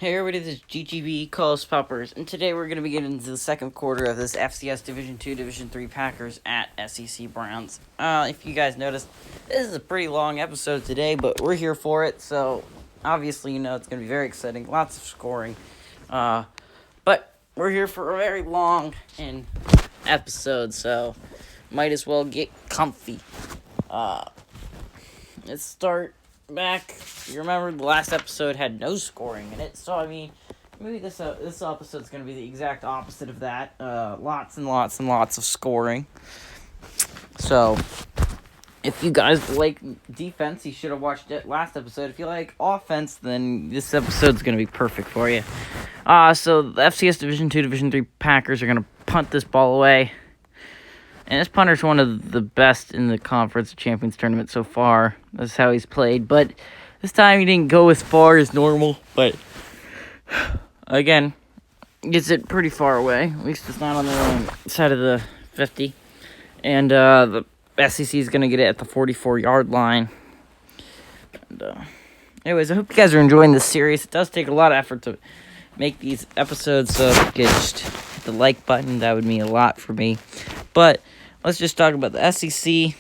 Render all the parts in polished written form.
Hey everybody, this is GGB Carlos Poppers, and today we're going to be getting into the second quarter of this FCS Division II, Division III Packers at SEC Browns. If you guys noticed, this is a pretty long episode today, but we're here for it, so obviously it's going to be very exciting, lots of scoring, but we're here for a very long episode, so might as well get comfy. Let's start back. You remember the last episode had no scoring in it, so maybe this episode's gonna be the exact opposite of that. Lots and lots and lots of scoring. So if you guys like defense, you should have watched it last episode. If you like offense, then this episode's gonna be perfect for you. So the FCS Division II, Division III Packers are gonna punt this ball away. And this punter's one of the best in the Conference Champions Tournament so far. That's how he's played. But this time he didn't go as far as normal. But, again, gets it pretty far away. At least it's not on the wrong side of the 50. And the SEC is going to get it at the 44-yard line. And, anyways, I hope you guys are enjoying this series. It does take a lot of effort to make these episodes. So if you could just hit the like button, that would mean a lot for me. But let's just talk about the SEC.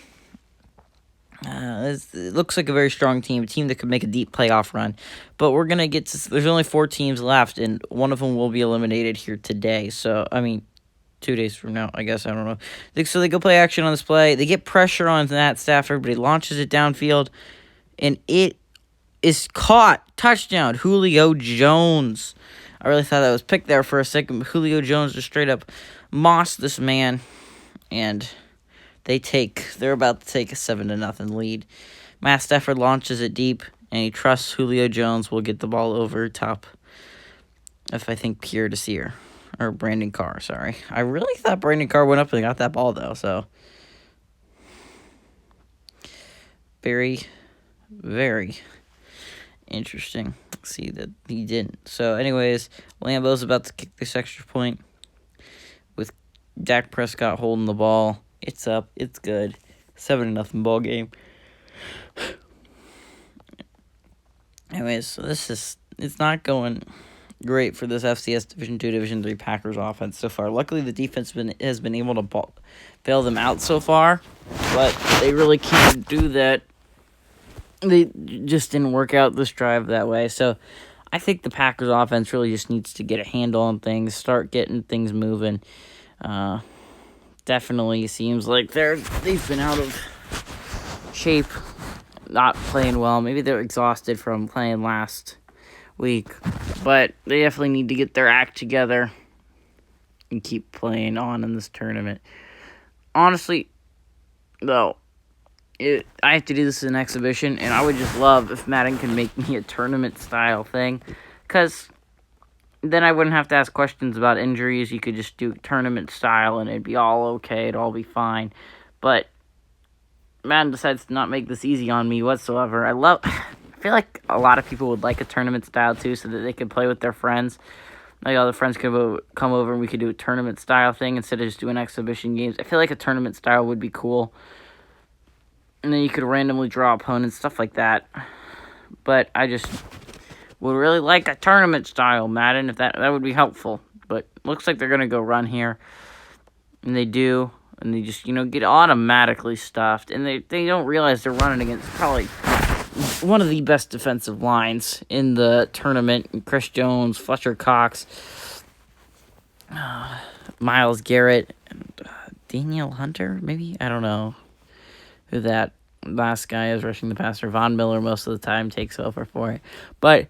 It looks like a very strong team, a team that could make a deep playoff run. But we're going to get to... There's only 4 teams left, and one of them will be eliminated here today. So, 2 days from now, I guess. I don't know. So they go play action on this play. They get pressure on that staff. Everybody launches it downfield. And it is caught. Touchdown. Julio Jones. I really thought that was picked there for a second. But Julio Jones just straight up mossed this man. And they're about to take a 7-0 lead. Matt Stafford launches it deep, and he trusts Julio Jones will get the ball over top of, I think, Pierre Desir. Or Brandon Carr, sorry. I really thought Brandon Carr went up and got that ball, though, so. Very, very interesting. See that he didn't. So, anyways, Lambeau's about to kick this extra point with Dak Prescott holding the ball. It's up. It's good. 7-0 ball game. Anyways, so it's not going great for this FCS Division II, Division III Packers offense so far. Luckily, the defense has been able to bail them out so far, but they really can't do that. They just didn't work out this drive that way. So I think the Packers offense really just needs to get a handle on things, start getting things moving. Definitely seems like they've been out of shape, not playing well. Maybe they're exhausted from playing last week, but they definitely need to get their act together and keep playing on in this tournament. Honestly, though, I have to do this as an exhibition, and I would just love if Madden could make me a tournament-style thing, because then I wouldn't have to ask questions about injuries. You could just do tournament style, and it'd be all okay. It'd all be fine. But Madden decides to not make this easy on me whatsoever. I feel like a lot of people would like a tournament style, too, so that they could play with their friends. Like, all the friends could come over, and we could do a tournament style thing instead of just doing exhibition games. I feel like a tournament style would be cool. And then you could randomly draw opponents, stuff like that. But I just would really like a tournament style, Madden, if that would be helpful. But looks like they're going to go run here. And they do. And they just, get automatically stuffed. And they don't realize they're running against probably one of the best defensive lines in the tournament. Chris Jones, Fletcher Cox, Myles Garrett, and Daniel Hunter, maybe? I don't know who that last guy is rushing the passer. Von Miller most of the time takes over for it. But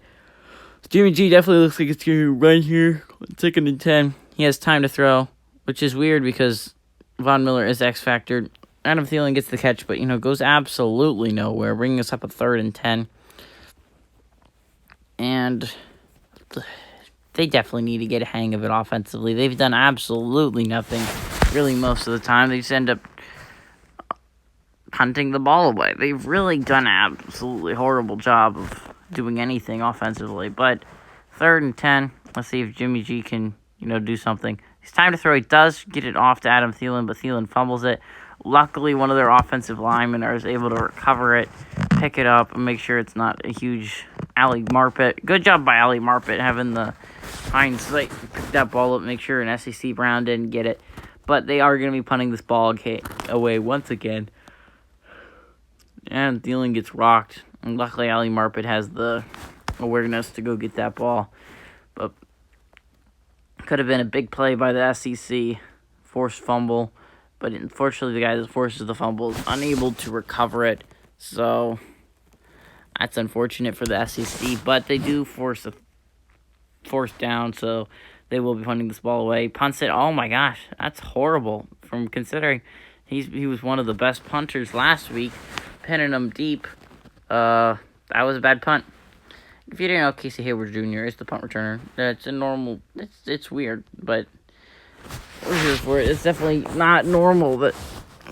Jimmy G definitely looks like it's going to run here. 2nd and 10. He has time to throw, which is weird because Von Miller is X-Factor. Adam Thielen gets the catch, but, goes absolutely nowhere, bringing us up a 3rd and 10. And they definitely need to get a hang of it offensively. They've done absolutely nothing, really, most of the time. They just end up punting the ball away. They've really done an absolutely horrible job of doing anything offensively. But 3rd and 10, let's see if Jimmy G can, do something. It's time to throw. He does get it off to Adam Thielen, but Thielen fumbles it. Luckily, one of their offensive linemen is able to recover it, pick it up and make sure it's not a huge alley Marpet. Good job by alley Marpet having the hindsight to pick that ball up, make sure an SEC Brown didn't get it. But they are going to be punting this ball away once again. And Thielen gets rocked. And luckily, Ali Marpet has the awareness to go get that ball. But could have been a big play by the SEC. Forced fumble. But unfortunately, the guy that forces the fumble is unable to recover it. So that's unfortunate for the SEC. But they do force down, so they will be punting this ball away. Punts it. Oh my gosh, that's horrible. From considering he was one of the best punters last week, pinning him deep. That was a bad punt. If you didn't know, Casey Hayward Jr. is the punt returner. It's a normal. It's weird, but we're here for it. It's definitely not normal that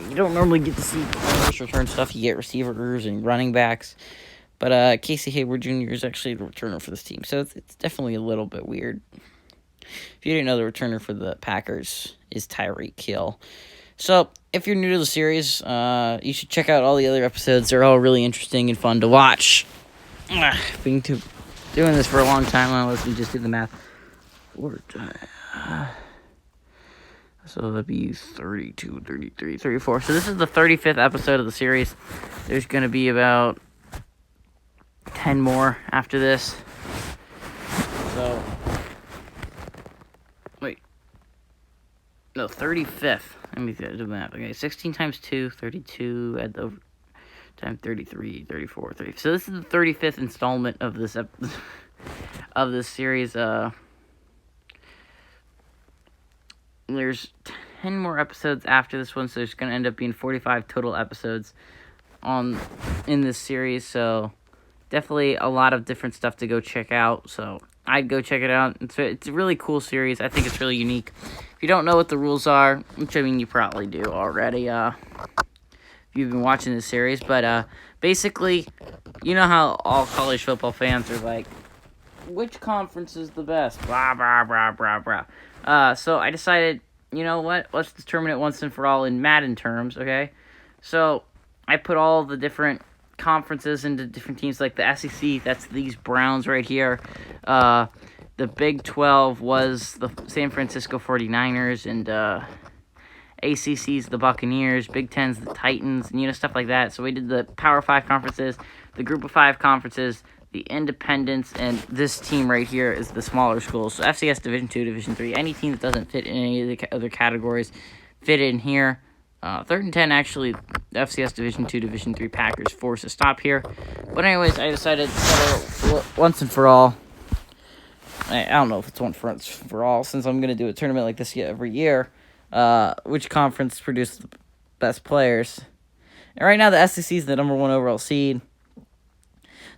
you don't normally get to see punters return stuff. You get receivers and running backs. But Casey Hayward Jr. is actually the returner for this team, so it's definitely a little bit weird. If you didn't know, the returner for the Packers is Tyreek Hill. So, if you're new to the series, you should check out all the other episodes. They're all really interesting and fun to watch. Doing this for a long time, unless we just do the math. So that'd be 32, 33, 34. So this is the 35th episode of the series. There's going to be about 10 more after this. So, wait. No, 35th. Let me do the math. Okay, 16 times 2, 32, add the time 33, 34, 30. So this is the 35th installment of this of this series. There's 10 more episodes after this one, so there's going to end up being 45 total episodes in this series. So definitely a lot of different stuff to go check out. So I'd go check it out. It's a really cool series. I think it's really unique. If you don't know what the rules are, which I mean you probably do already, if you've been watching this series, but basically, you know how all college football fans are like, which conference is the best? Blah, blah, blah, blah, blah. So I decided, you know what? Let's determine it once and for all in Madden terms, okay? So I put all the different conferences into different teams, like the SEC, that's these Browns right here. The Big 12 was the San Francisco 49ers, and ACC's the Buccaneers, Big 10's the Titans, and, stuff like that. So we did the Power 5 conferences, the Group of 5 conferences, the Independents, and this team right here is the smaller schools. So FCS Division 2, Division 3, any team that doesn't fit in any of the other categories fit in here. 3rd and 10, actually, FCS Division 2, Division 3 Packers forced to stop here. But anyways, I decided to settle once and for all. I don't know if it's once for all, since I'm going to do a tournament like this every year. Which conference produced the best players. And right now, the SEC is the number 1 overall seed.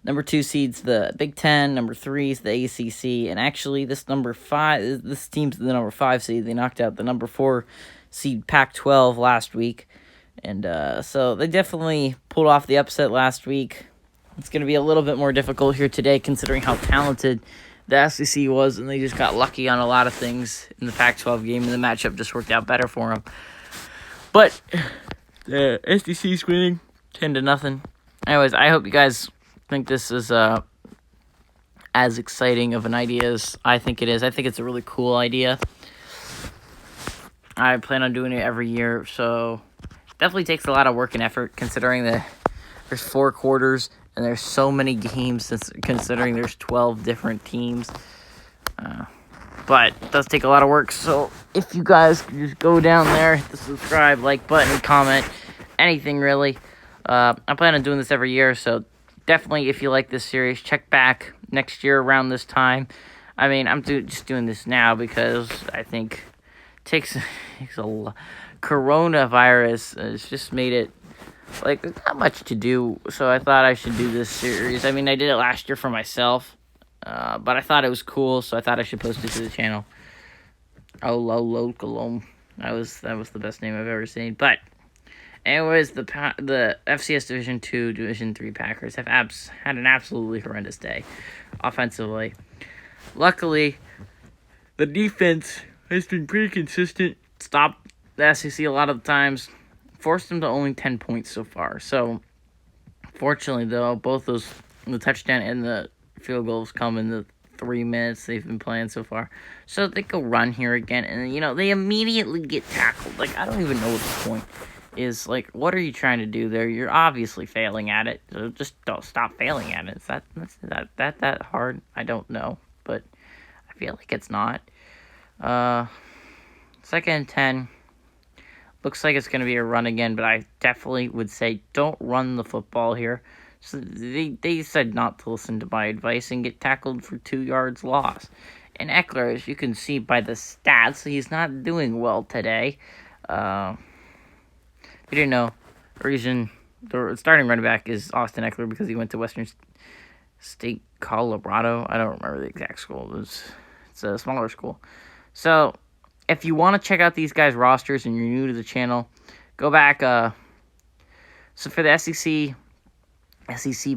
Number 2 seed's the Big 10. Number 3 is the ACC. And actually, this team's the number 5 seed. They knocked out the number 4 seed Pac-12 last week. And so they definitely pulled off the upset last week. It's going to be a little bit more difficult here today, considering how talented the SEC was, and they just got lucky on a lot of things in the Pac-12 game, and the matchup just worked out better for them. But the SEC's winning 10-0. Anyways, I hope you guys think this is as exciting of an idea as I think it is. I think it's a really cool idea. I plan on doing it every year, so definitely takes a lot of work and effort, considering that there's 4 quarters and there's so many games, considering there's 12 different teams. But it does take a lot of work, so if you guys could just go down there, hit the subscribe, like button, comment, anything really. I plan on doing this every year, so definitely if you like this series, check back next year around this time. I mean, I'm just doing this now because I think it takes a coronavirus has just made it, like, there's not much to do, so I thought I should do this series. I mean, I did it last year for myself, but I thought it was cool, so I thought I should post it to the channel. Oh, Locolome. That was the best name I've ever seen. But anyways, the FCS Division 2, Division 3 Packers have had an absolutely horrendous day offensively. Luckily, the defense has been pretty consistent. Stopped the SEC a lot of the times. Forced them to only 10 points so far. So Fortunately, though, both the touchdown and the field goals come in the 3 minutes they've been playing so far. So they go run here again, and they immediately get tackled. Like, I don't even know what the point is. Like, what are you trying to do there? You're obviously failing at it. So just don't stop failing at it. Is that hard? I don't know, but I feel like it's not. 2nd and 10. Looks like it's going to be a run again, but I definitely would say don't run the football here. So they said not to listen to my advice and get tackled for 2 yards loss. And Eckler, as you can see by the stats, he's not doing well today. You didn't know, the starting running back is Austin Eckler because he went to Western State Colorado. I don't remember the exact school. It's a smaller school. So if you want to check out these guys' rosters and you're new to the channel, go back. So for the SEC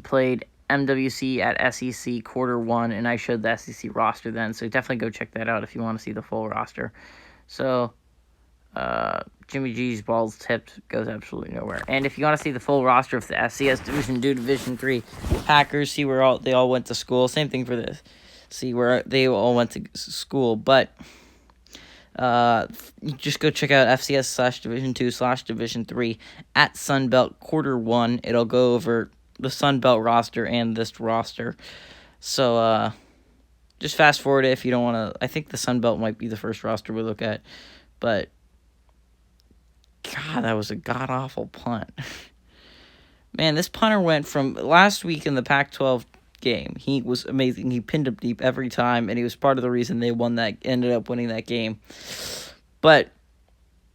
played MWC at SEC Quarter 1, and I showed the SEC roster then. So definitely go check that out if you want to see the full roster. So Jimmy G's balls tipped goes absolutely nowhere. And if you want to see the full roster of the FCS Division II, Division III Packers, see where they all went to school. Same thing for this. See where they all went to school, but you just go check out FCS/Division II/Division III at Sunbelt Quarter 1. It'll go over the Sunbelt roster and this roster. So just fast forward it if you don't want to. I think the Sunbelt might be the first roster we look at, but God, that was a god-awful punt. Man, this punter went from last week in the Pac-12 game. He was amazing. He pinned up deep every time, and he was part of the reason they ended up winning that game. But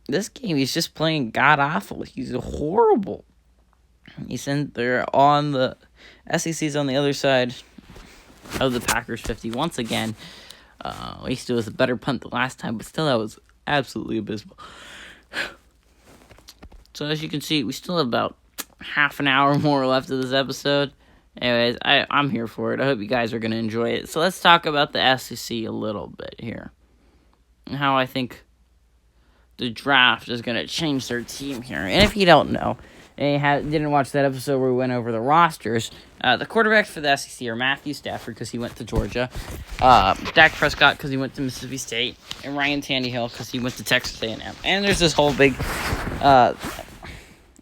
this game, he's just playing god-awful. He's horrible. He's in there on the SEC's on the other side of the Packers 50 once again. At least it was a better punt the last time, but still that was absolutely abysmal. So as you can see, we still have about half an hour more left of this episode. Anyways, I'm here for it. I hope you guys are going to enjoy it. So let's talk about the SEC a little bit here. And how I think the draft is going to change their team here. And if you don't know, and didn't watch that episode where we went over the rosters, the quarterbacks for the SEC are Matthew Stafford because he went to Georgia, Dak Prescott because he went to Mississippi State, and Ryan Tannehill because he went to Texas A&M. And there's this whole big,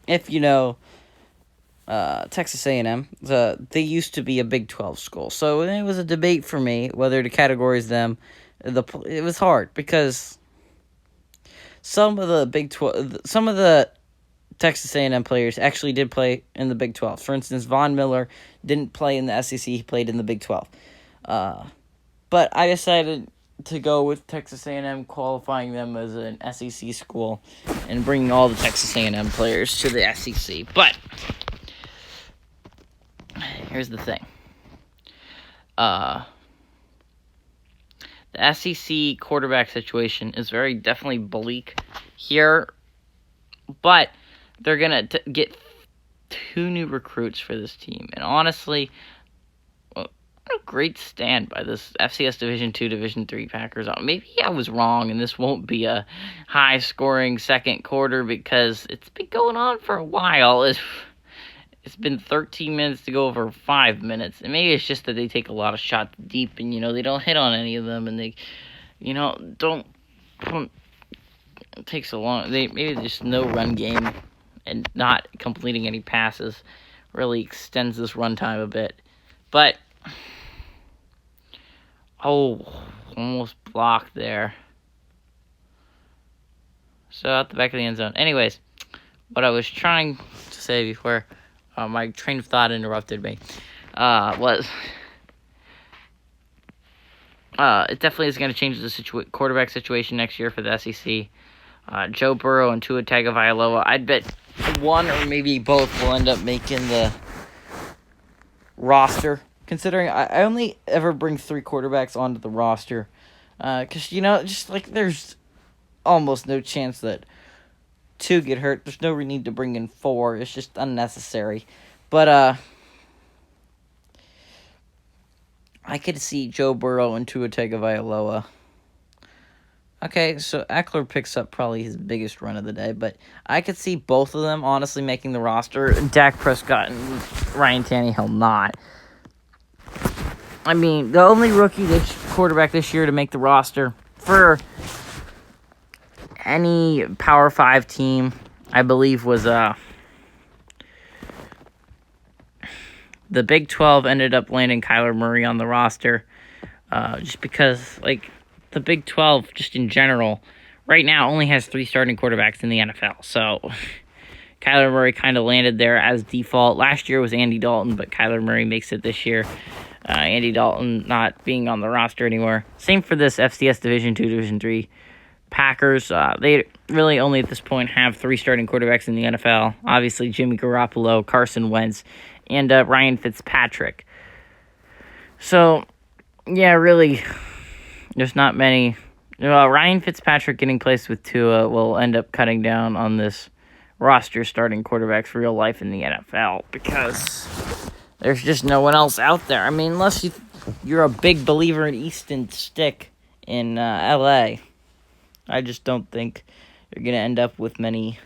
if you know, Texas A&M, they used to be a Big 12 school, so it was a debate for me whether to categorize them. It was hard because some of the Texas A&M players actually did play in the Big 12. For instance, Von Miller didn't play in the SEC; he played in the Big 12. But I decided to go with Texas A&M, qualifying them as an SEC school and bringing all the Texas A&M players to the SEC. But here's the thing. The SEC quarterback situation is definitely bleak here, but they're going to get 2 new recruits for this team. And honestly, a great stand by this FCS Division II, Division III Packers. Maybe I was wrong, and this won't be a high-scoring second quarter because it's been going on for a while. It's been 13 minutes to go over 5 minutes. And maybe it's just that they take a lot of shots deep and, they don't hit on any of them. And they, don't it takes so long. Maybe just no run game and not completing any passes really extends this run time a bit. But, almost blocked there. So out the back of the end zone. Anyways, what I was trying to say before my train of thought interrupted me was it definitely is going to change the quarterback situation next year for the SEC. Joe Burrow and Tua Tagovailoa, I'd bet one or maybe both will end up making the roster. Considering I only ever bring 3 quarterbacks onto the roster, because just like there's almost no chance that 2 get hurt. There's no need to bring in 4. It's just unnecessary. But I could see Joe Burrow and Tua Tagovailoa Okay, so Eckler picks up probably his biggest run of the day, but I could see both of them honestly making the roster. Dak Prescott and Ryan Tannehill not. I mean, the only quarterback this year to make the roster for any Power 5 team, I believe, was the Big 12 ended up landing Kyler Murray on the roster, just because, like, the Big 12, just in general, right now only has 3 starting quarterbacks in the NFL. So Kyler Murray kind of landed there as default. Last year was Andy Dalton, but Kyler Murray makes it this year. Andy Dalton not being on the roster anymore. Same for this FCS Division II, Division III Packers. They really only at this point have 3 starting quarterbacks in the NFL. Obviously, Jimmy Garoppolo, Carson Wentz, and Ryan Fitzpatrick. So, yeah, really, there's not many. Ryan Fitzpatrick getting placed with Tua will end up cutting down on this roster starting quarterbacks for real life in the NFL because there's just no one else out there. I mean, unless you're a big believer in Easton Stick in LA, I just don't think you're going to end up with many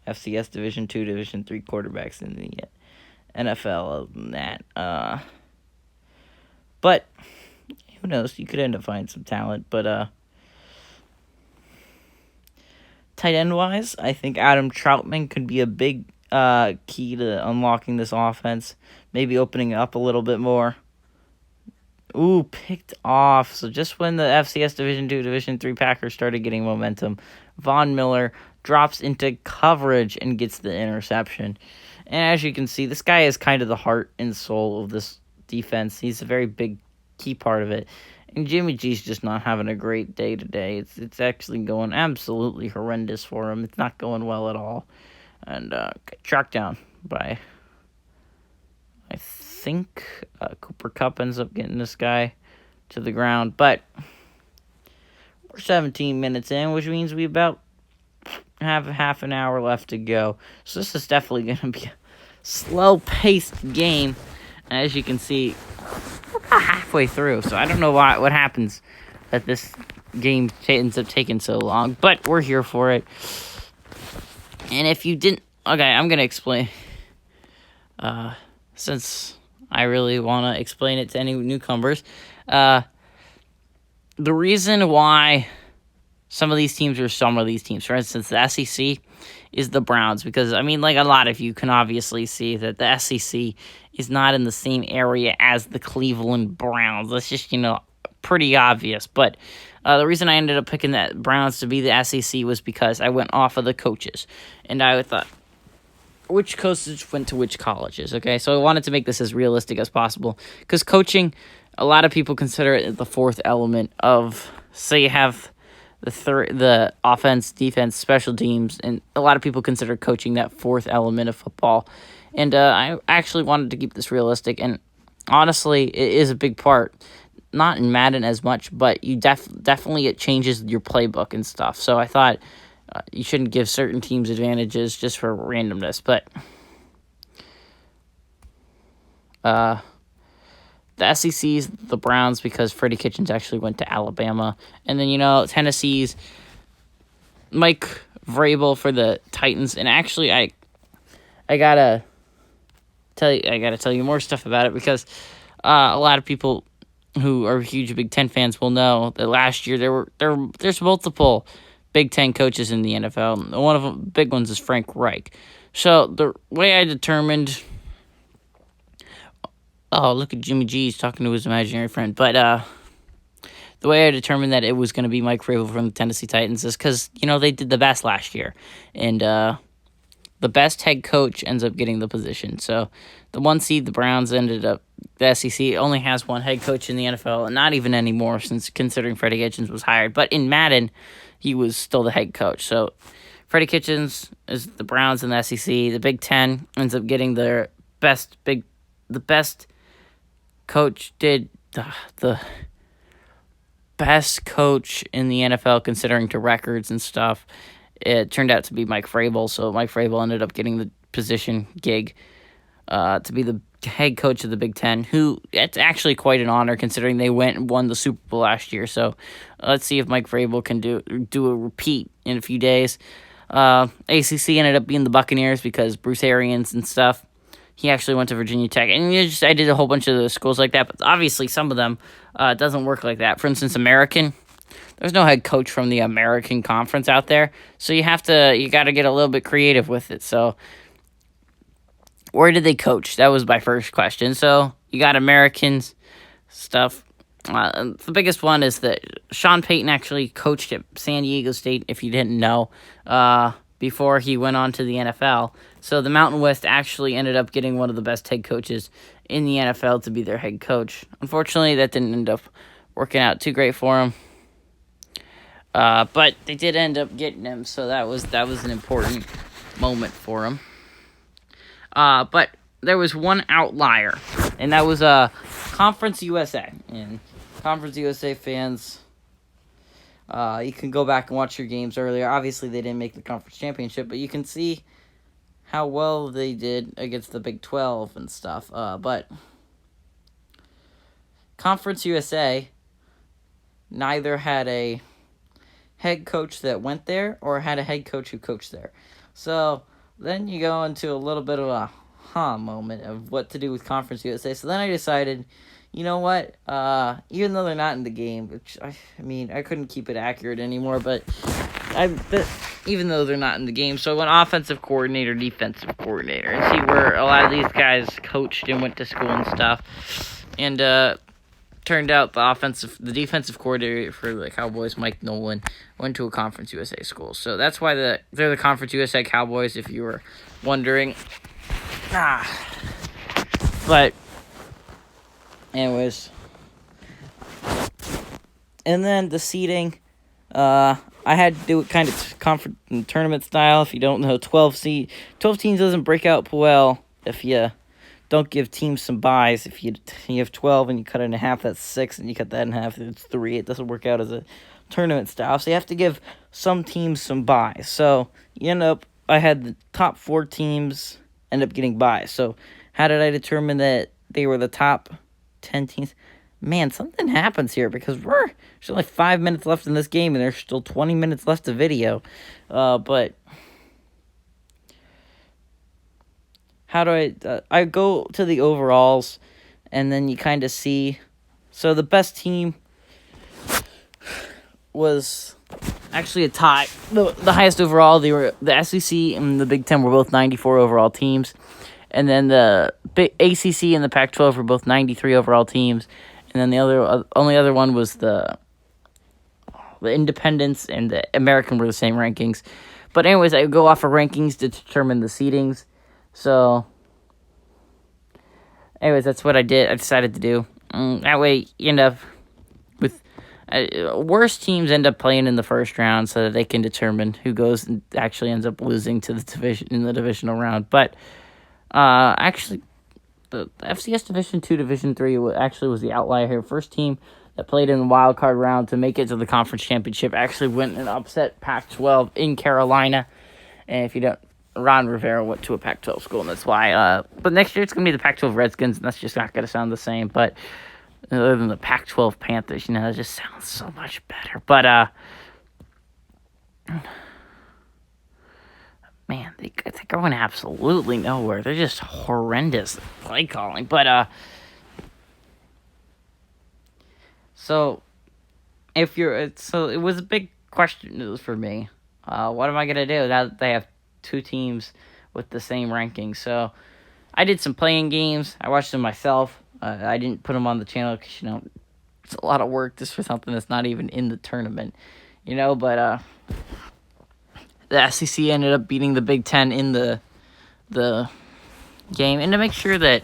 FCS Division II, Division III quarterbacks in the NFL other than that. But who knows? You could end up finding some talent. But tight end wise, I think Adam Troutman could be a big key to unlocking this offense. Maybe opening it up a little bit more. Ooh, picked off. So just when the FCS Division II, Division III Packers started getting momentum, Von Miller drops into coverage and gets the interception. And as you can see, this guy is kind of the heart and soul of this defense. He's a very big key part of it. And Jimmy G's just not having a great day today. It's actually going absolutely horrendous for him. It's not going well at all. And tracked down by, I think, Cooper Kupp ends up getting this guy to the ground. But we're 17 minutes in, which means we about have half an hour left to go. So this is definitely going to be a slow-paced game. As you can see, we're about halfway through. So I don't know what happens that this game ends up taking so long. But we're here for it. And if you didn't... Okay, I'm going to explain. Since I really want to explain it to any newcomers. The reason why some of these teams, for instance, the SEC is the Browns. Because, I mean, like a lot of you can obviously see that the SEC is not in the same area as the Cleveland Browns. That's just, pretty obvious. But the reason I ended up picking the Browns to be the SEC was because I went off of the coaches. And I thought, which coaches went to which colleges, okay? So I wanted to make this as realistic as possible. Because coaching, a lot of people consider it the fourth element of, say you have the offense, defense, special teams, and a lot of people consider coaching that fourth element of football. And I actually wanted to keep this realistic, and honestly, it is a big part. Not in Madden as much, but you definitely it changes your playbook and stuff. So I thought you shouldn't give certain teams advantages just for randomness. But the SEC's the Browns because Freddie Kitchens actually went to Alabama. And then, Tennessee's Mike Vrabel for the Titans. And actually, I gotta tell you more stuff about it because a lot of people who are huge Big Ten fans will know that last year there's multiple Big Ten coaches in the NFL. One of the big ones is Frank Reich. So the way I determined... Oh, look at Jimmy G's talking to his imaginary friend. But the way I determined that it was going to be Mike Vrabel from the Tennessee Titans is because, they did the best last year. And the best head coach ends up getting the position. So the 1 seed, the Browns, ended up... The SEC only has one head coach in the NFL, and not even anymore since considering Freddie Kitchens was hired. But in Madden, he was still the head coach. So Freddie Kitchens is the Browns in the SEC. The Big Ten ends up getting the best coach did the best coach in the NFL considering to records and stuff. It turned out to be Mike Vrabel, so Mike Vrabel ended up getting the position gig. to be the head coach of the Big Ten, who it's actually quite an honor considering they went and won the Super Bowl last year. So let's see if Mike Vrabel can do a repeat in a few days. ACC ended up being the Buccaneers because Bruce Arians and stuff. He actually went to Virginia Tech. And I did a whole bunch of the schools like that, but obviously some of them it doesn't work like that. For instance, American. There's no head coach from the American Conference out there. So you got to get a little bit creative with it. So where did they coach? That was my first question. So you got Americans stuff. The biggest one is that Sean Payton actually coached at San Diego State, if you didn't know, before he went on to the NFL. So the Mountain West actually ended up getting one of the best head coaches in the NFL to be their head coach. Unfortunately, that didn't end up working out too great for him. But they did end up getting him, so that was an important moment for him. But there was one outlier, and that was Conference USA. And Conference USA fans, you can go back and watch your games earlier. Obviously, they didn't make the conference championship, but you can see how well they did against the Big 12 and stuff. But Conference USA neither had a head coach that went there or had a head coach who coached there. So then you go into a little bit of a moment of what to do with Conference USA. So then I decided, you know what, even though they're not in the game, which, I couldn't keep it accurate anymore, but even though they're not in the game, so I went offensive coordinator, defensive coordinator, and see where a lot of these guys coached and went to school and stuff. And turned out the defensive coordinator for the Cowboys, Mike Nolan, went to a Conference USA school. So that's why they're the Conference USA Cowboys, if you were wondering. But anyways, and then the seeding, I had to do it kind of conference tournament style. If you don't know, 12 teams doesn't break out well if you don't give teams some buys. If you have 12 and you cut it in half, that's 6, and you cut that in half, it's 3. It doesn't work out as a tournament style. So you have to give some teams some buys. So you end up, I had the top 4 teams end up getting buys. So how did I determine that they were the top 10 teams? Man, something happens here because there's only 5 minutes left in this game and there's still 20 minutes left of video. But how do I go to the overalls, and then you kind of see. So the best team was actually a tie. The highest overall, they were the SEC and the Big Ten were both 94 overall teams, and then the ACC and the Pac-12 were both 93 overall teams, and then the only other one was the Independents and the American were the same rankings. But anyways, I go off of rankings to determine the seedings. So, anyways, that's what I decided to do. That way, you end up with worst teams end up playing in the first round, so that they can determine who goes and actually ends up losing to the division in the divisional round. But actually, the FCS Division 2, Division 3 actually was the outlier here. First team that played in the wild card round to make it to the conference championship actually went and upset Pac-12 in Carolina. And if you don't, Ron Rivera went to a Pac-12 school, and that's why. But next year it's going to be the Pac-12 Redskins, and that's just not going to sound the same. But other than the Pac-12 Panthers, it just sounds so much better. But, man, they're going absolutely nowhere. They're just horrendous play calling. But, so it was a big question for me. What am I going to do now that they have 2 teams with the same ranking? So I did some playing games. I watched them myself. I didn't put them on the channel because, it's a lot of work just for something that's not even in the tournament, but the SEC ended up beating the Big Ten in the game. And to make sure that,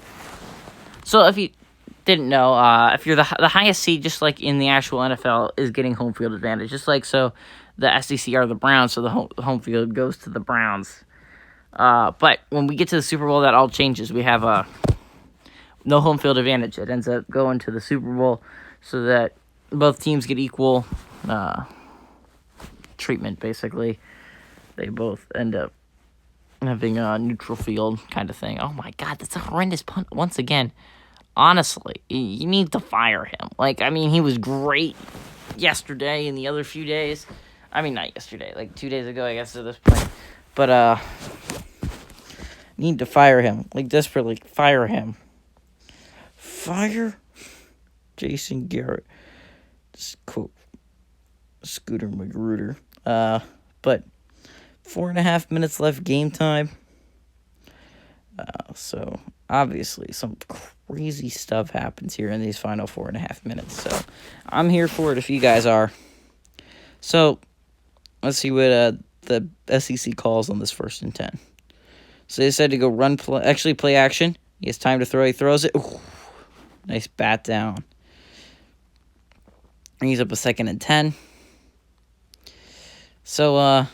so if you didn't know, if you're the highest seed, just like in the actual NFL, is getting home field advantage. Just like so the SEC are the Browns, so the home field goes to the Browns. But when we get to the Super Bowl, that all changes. We have no home field advantage. It ends up going to the Super Bowl so that both teams get equal treatment, basically. They both end up having a neutral field kind of thing. Oh my God, that's a horrendous punt once again. Honestly, you need to fire him. Like, I mean, he was great yesterday and the other few days. I mean, not yesterday, like 2 days ago, I guess, at this point. But, need to fire him. Like, desperately, fire him. Fire Jason Garrett. Just quote Scooter Magruder. But 4.5 minutes left game time. So, obviously, some crazy stuff happens here in these final 4.5 minutes. So, I'm here for it if you guys are. So, let's see what the SEC calls on this 1st and 10. So, they decided to go play action. He has time to throw. He throws it. Ooh, nice bat down. He's up a 2nd and 10. So, a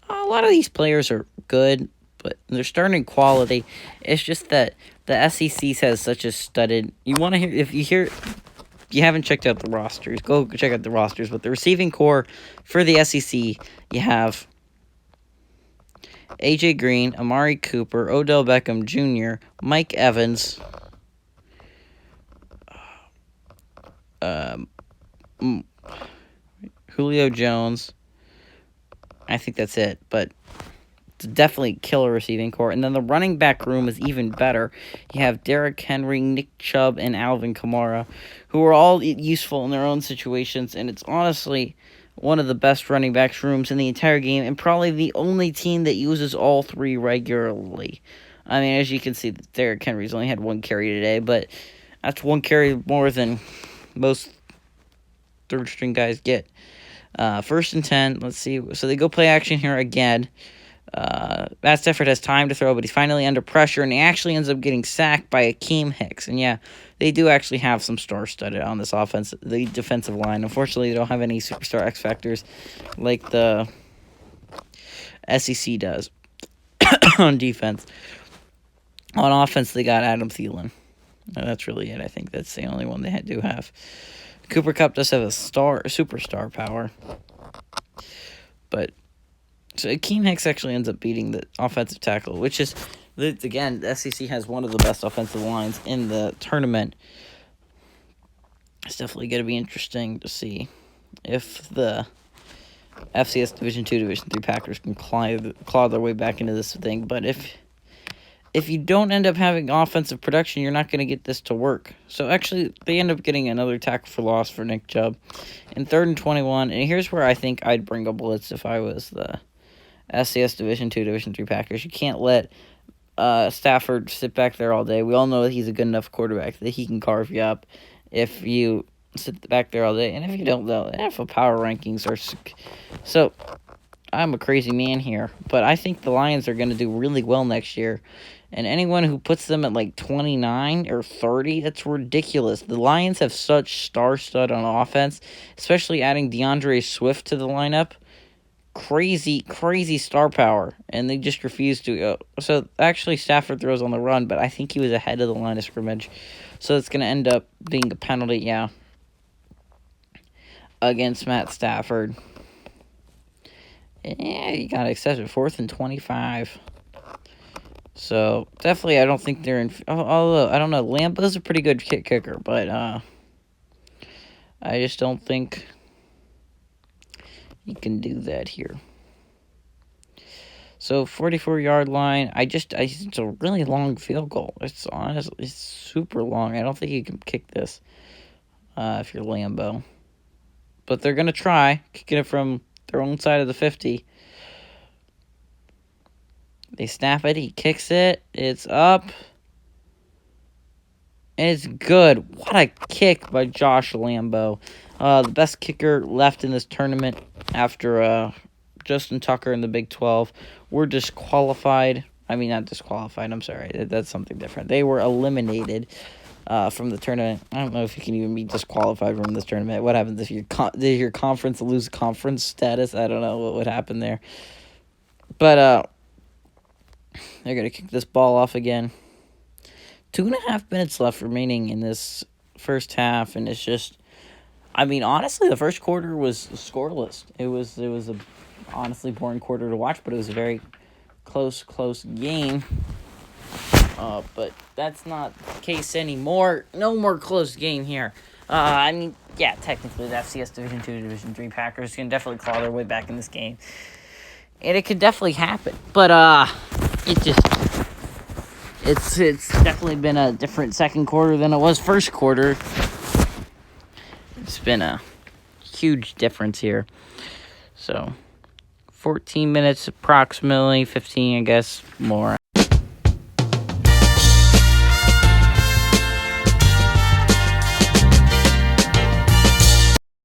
lot of these players are good, but they're starting quality. It's just that the SEC has such a studded. You want to hear, if you haven't checked out the rosters, go check out the rosters. But the receiving core for the SEC, you have AJ Green, Amari Cooper, Odell Beckham Jr., Mike Evans, Julio Jones. I think that's it, but it's definitely killer receiving core. And then the running back room is even better. You have Derrick Henry, Nick Chubb, and Alvin Kamara, who are all useful in their own situations, and it's honestly one of the best running backs rooms in the entire game, and probably the only team that uses all three regularly. I mean, as you can see, Derrick Henry's only had 1 carry today, but that's 1 carry more than most third-string guys get. 1st and 10, let's see. So they go play action here again. Matt Stafford has time to throw, but he's finally under pressure, and he actually ends up getting sacked by Akeem Hicks. And yeah, they do actually have some star-studded on this offense, the defensive line. Unfortunately, they don't have any superstar X-factors like the SEC does on defense. On offense, they got Adam Thielen. That's really it. I think that's the only one they do have. Cooper Kupp does have a superstar power. But so Akeem Hicks actually ends up beating the offensive tackle, which is, again, the SEC has one of the best offensive lines in the tournament. It's definitely going to be interesting to see if the FCS Division II, Division III Packers can claw their way back into this thing. But if you don't end up having offensive production, you're not going to get this to work. So, actually, they end up getting another tackle for loss for Nick Chubb in 3rd and 21. And here's where I think I'd bring a blitz if I was the SCS Division II, Division III Packers. You can't let Stafford sit back there all day. We all know that he's a good enough quarterback that he can carve you up if you sit back there all day. And if you don't, though, NFL power rankings are... So, I'm a crazy man here, but I think the Lions are going to do really well next year. And anyone who puts them at like 29 or 30, that's ridiculous. The Lions have such star-stud on offense, especially adding DeAndre Swift to the lineup. Crazy star power, and they just refuse to go. So, actually, Stafford throws on the run, but I think he was ahead of the line of scrimmage. So, it's going to end up being a penalty, against Matt Stafford. Yeah, you got to accept it. 4th and 25. So, definitely, I don't think they're in... Although, I don't know. Lambo's a pretty good kicker, but I just don't think you can do that here. So, 44-yard line. It's a really long field goal. It's super long. I don't think you can kick this if you're Lambo. But they're going to try kicking it from their own side of the 50. They snap it. He kicks it. It's up. And it's good. What a kick by Josh Lambo. The best kicker left in this tournament after Justin Tucker in the Big 12 were disqualified. I mean, not disqualified. I'm sorry. That's something different. They were eliminated from the tournament. I don't know if you can even be disqualified from this tournament. What happens if your conference lose conference status? I don't know what would happen there. But they're going to kick this ball off again. 2.5 minutes left remaining in this first half, and it's just, I mean, honestly, the first quarter was scoreless. It was a honestly boring quarter to watch, but it was a very close game. But that's not the case anymore. No more close game here. I mean, yeah, technically the FCS Division 2, Division 3 Packers can definitely claw their way back in this game. And it could definitely happen. But, it's definitely been a different second quarter than it was first quarter. It's been a huge difference here. So, 14 minutes approximately, 15, I guess, more.